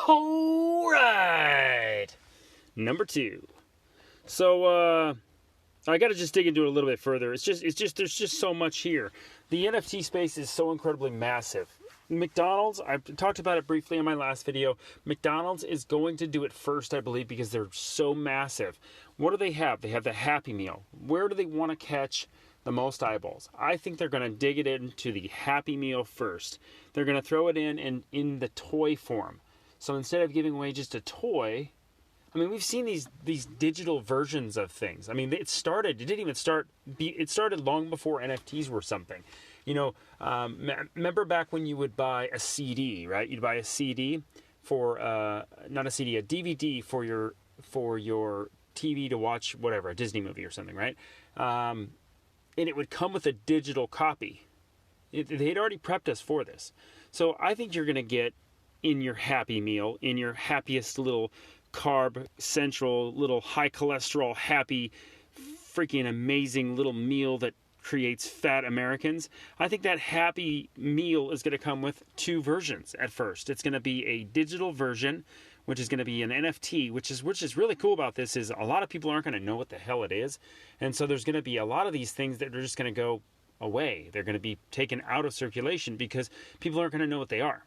All right. Number 2. So, I got to just dig into it a little bit further. It's just there's just so much here. The NFT space is so incredibly massive. McDonald's, I talked about it briefly in my last video. McDonald's is going to do it first, I believe, because they're so massive. What do they have? They have the Happy Meal. Where do they want to catch the most eyeballs? I think they're going to dig it into the Happy Meal first. They're going to throw it in the toy form. So instead of giving away just a toy, I mean, we've seen these digital versions of things. I mean, it started long before NFTs were something. You know, remember back when you would buy a CD, right? You'd buy a CD for, not a CD, a DVD for your TV to watch whatever, a Disney movie or something, right? And it would come with a digital copy. They'd already prepped us for this. So I think you're going to get in your Happy Meal, in your happiest little carb central, little high cholesterol, happy, freaking amazing little meal that creates fat Americans. I think that Happy Meal is going to come with 2 versions at first. It's going to be a digital version, which is going to be an NFT, which is really cool about this is a lot of people aren't going to know what the hell it is. And so there's going to be a lot of these things that are just going to go away. They're going to be taken out of circulation because people aren't going to know what they are.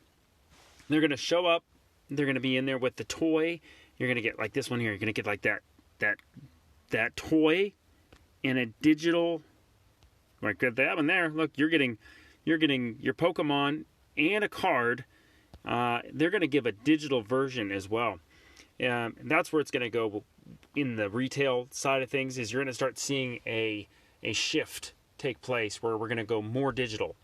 They're going to show up. They're going to be in there with the toy. You're going to get like this one here. You're going to get like that toy in a digital, like that one there. Look, you're getting your Pokemon and a card. They're going to give a digital version as well. And that's where it's going to go in the retail side of things is you're going to start seeing a shift take place where we're going to go more digital.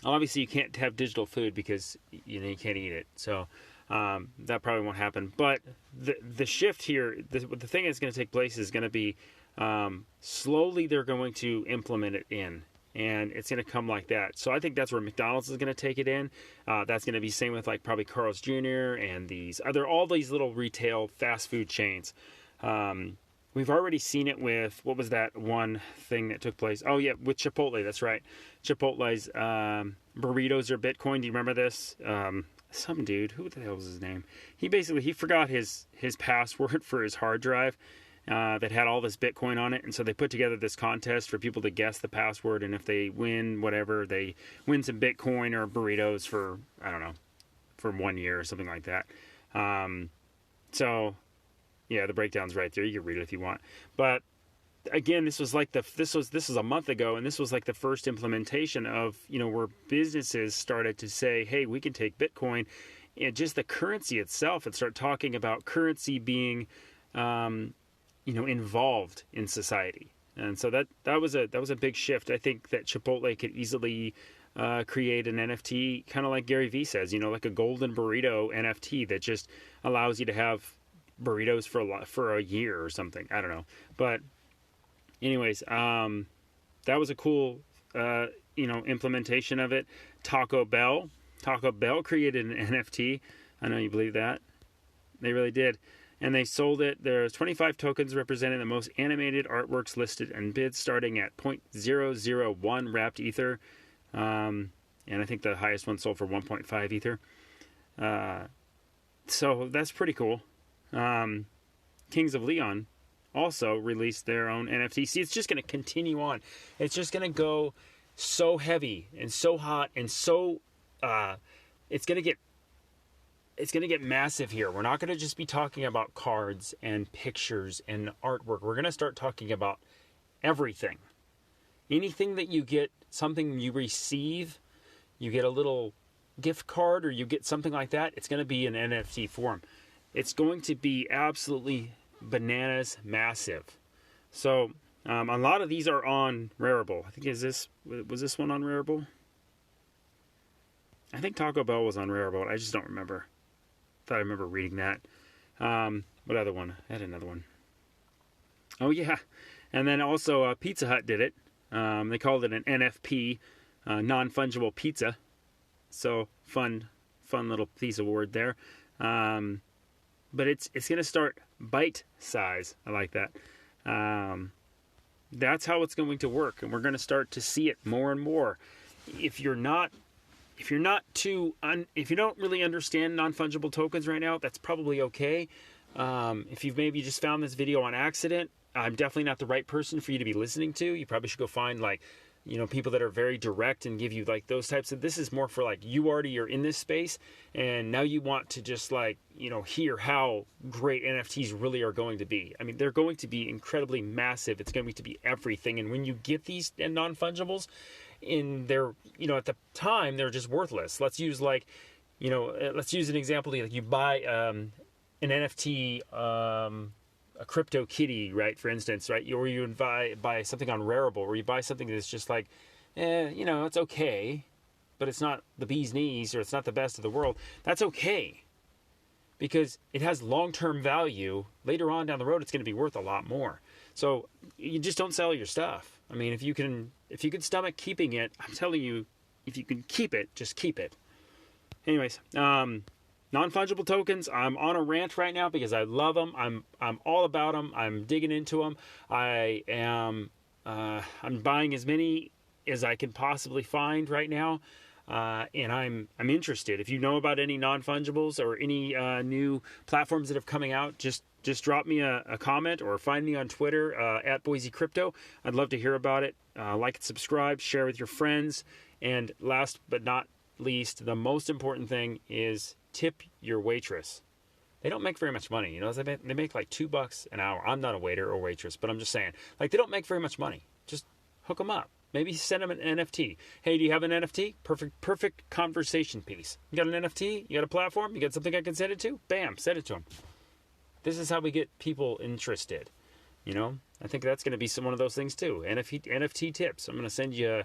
Obviously, you can't have digital food because you can't eat it. So that probably won't happen. But the shift here, the thing that's going to take place is going to be slowly they're going to implement it in. And it's going to come like that. So I think that's where McDonald's is going to take it in. That's going to be same with like probably Carl's Jr. and all these little retail fast food chains. We've already seen it with, what was that one thing that took place? Oh, yeah, with Chipotle. That's right. Chipotle's burritos are Bitcoin. Do you remember this? Some dude, who the hell was his name? He forgot his password for his hard drive that had all this Bitcoin on it. And so they put together this contest for people to guess the password. And if they win whatever, they win some Bitcoin or burritos for, I don't know, for 1 year or something like that. So... yeah, the breakdown's right there. You can read it if you want. But again, this was a month ago, and this was like the first implementation of where businesses started to say, hey, we can take Bitcoin and just the currency itself and start talking about currency being involved in society. And so that was a big shift. I think that Chipotle could easily create an NFT, kind of like Gary Vee says, like a golden burrito NFT that just allows you to have burritos for a year or something. I don't know. But anyways, that was a cool implementation of it. Taco Bell created an NFT. I know you believe that. They really did. And they sold it. There's 25 tokens representing the most animated artworks listed and bids starting at 0.001 wrapped ether. And I think the highest one sold for 1.5 ether. So that's pretty cool. Kings of Leon also released their own NFT. See, it's just going to continue on. It's just going to go so heavy and so hot and so it's going to get massive here. We're not going to just be talking about cards and pictures and artwork. We're going to start talking about everything. Anything that you get, something you receive, you get a little gift card or you get something like that, it's going to be in NFT form. It's going to be absolutely bananas massive. So a lot of these are on Rarible. I think was this one on Rarible? I think Taco Bell was on Rarible. I just don't remember. Thought I remember reading that. What other one? I had another one. Oh yeah, and then also Pizza Hut did it. They called it an NFP, non-fungible pizza. So fun little piece of word there. But it's going to start bite size. I like that. That's how it's going to work. And we're going to start to see it more and more. If you're not if you're not too, if you don't really understand non-fungible tokens right now, that's probably okay. If you've maybe just found this video on accident, I'm definitely not the right person for you to be listening to. You probably should go find like, you know, people that are very direct and give you like those types of, this is more for like you already are in this space and now you want to just like, you know, hear how great NFTs really are going to be. I mean, they're going to be incredibly massive. It's going to be everything. And when you get these non-fungibles in their, you know, at the time, they're just worthless. Let's use like, you know, let's use an example. Like you buy an NFT, a crypto kitty, right? For instance, right? Or you buy something on Rarible, or you buy something that's just like, you know, it's okay, but it's not the bee's knees, or it's not the best of the world. That's okay, because it has long-term value. Later on down the road, it's going to be worth a lot more. So you just don't sell your stuff. I mean, if you can stomach keeping it, I'm telling you, if you can keep it, just keep it. Anyways, non-fungible tokens, I'm on a rant right now because I love them. I'm all about them. I'm digging into them. I'm buying as many as I can possibly find right now, and I'm interested. If you know about any non-fungibles or any new platforms that have coming out, just drop me a comment or find me on Twitter at Boise Crypto. I'd love to hear about it. Like and subscribe, share with your friends, and last but not least, the most important thing is tip your waitress. They don't make very much money, you know. They make like $2 an hour. I'm not a waiter or waitress, but I'm just saying, like, they don't make very much money. Just hook them up. Maybe send them an NFT. Hey, do you have an NFT? Perfect conversation piece. You got an NFT? You got a platform? You got something I can send it to? Bam, send it to them. This is how we get people interested. You know, I think that's going to be one of those things too. NFT tips. I'm going to send you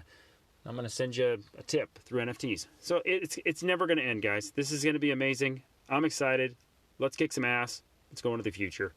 a tip through NFTs. So it's never going to end, guys. This is going to be amazing. I'm excited. Let's kick some ass. Let's go into the future.